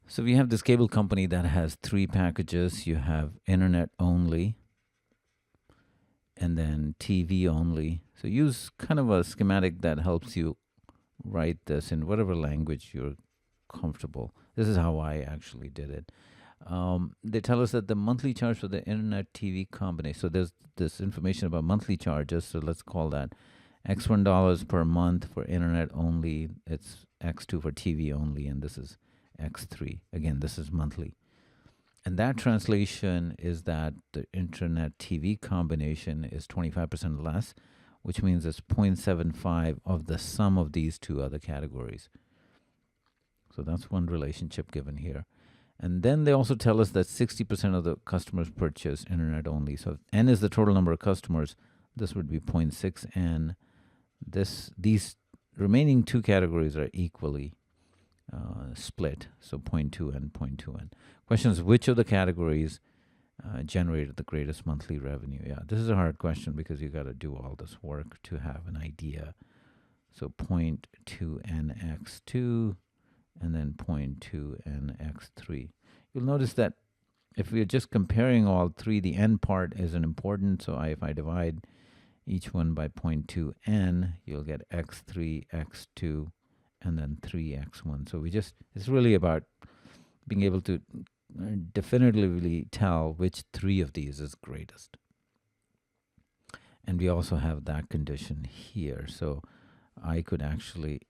So we have this cable company that has three packages. You have internet only and then TV only. So use kind of a schematic that helps you write this in whatever language you're comfortable. This is how I actually did it. They tell us that the monthly charge for the internet TV combination. So there's this information about monthly charges. So let's call that X1 per month for internet only. It's X2 for TV only, and this is X3. Again, this is monthly. And that translation is that the internet TV combination is 25% less, which means it's 0.75 of the sum of these two other categories. So that's one relationship given here. And then they also tell us that 60% of the customers purchase internet only. So if N is the total number of customers, this would be 0.6 N. These remaining two categories are equally split, so 0.2 N, 0.2 N. Question is, which of the categories generated the greatest monthly revenue? Yeah, this is a hard question because you got to do all this work to have an idea. So 0.2 N X2 and then 0.2 N X3. You'll notice that if we're just comparing all three, the N part isn't important. So if I divide each one by 0.2 N, you'll get X3, X2, and then 3X1. So it's really about being able to definitively tell which three of these is greatest. And we also have that condition here. So I could actually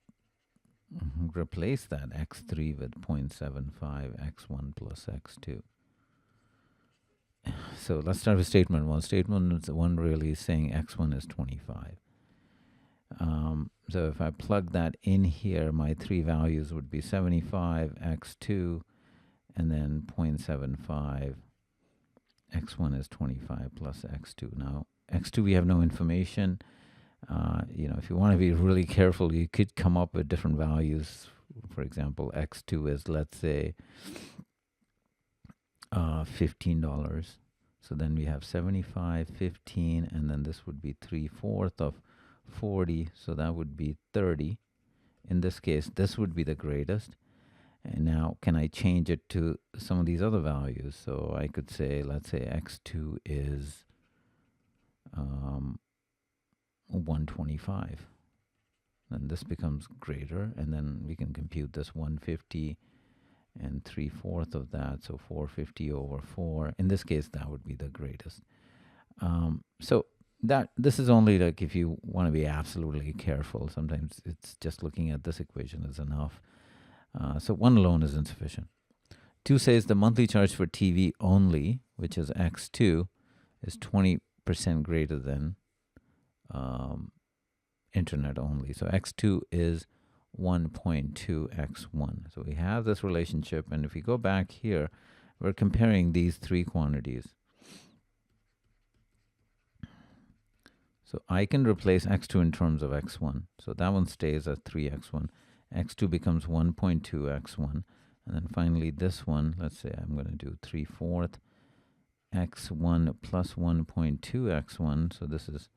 replace that X3 with 0.75 X1 plus X2. So let's start with statement one. Statement one really is saying X1 is 25. So if I plug that in here, my three values would be 75, X2, and then 0.75. X1 is 25 plus X2. Now, X2, we have no information. If you want to be really careful, you could come up with different values. For example, X2 is, let's say, $15. So then we have 75, 15, and then this would be 3/4 of 40. So that would be 30. In this case, this would be the greatest. And now, can I change it to some of these other values? So I could say, let's say X2 is 125. Then this becomes greater, and then we can compute this 150 and 3/4 of that, so 450 over 4. In this case, that would be the greatest. So this is only like if you want to be absolutely careful. Sometimes it's just looking at this equation is enough. So one alone is insufficient. 2 says the monthly charge for TV only, which is X2, is 20% greater than internet only. So X2 is 1.2 X1. So we have this relationship, and if we go back here, we're comparing these three quantities. So I can replace X2 in terms of X1. So that one stays at 3X1. X2 becomes 1.2 X1. And then finally this one, let's say I'm going to do 3/4 X1 plus 1.2 X1. So this is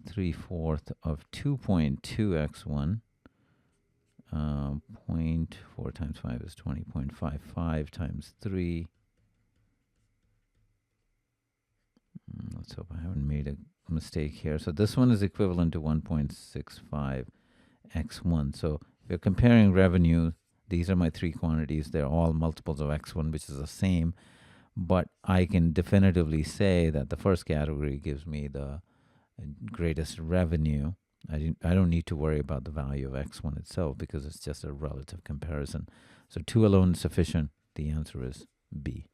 3/4 of 2.2 X1. 0.4 times 5 is 20. 0.55 times 3. Let's hope I haven't made a mistake here. So this one is equivalent to 1.65 X1. So if you're comparing revenue, these are my three quantities. They're all multiples of X1, which is the same. But I can definitively say that the first category gives me the greatest revenue. I don't need to worry about the value of X1 itself because it's just a relative comparison. So 2 alone is sufficient. The answer is B.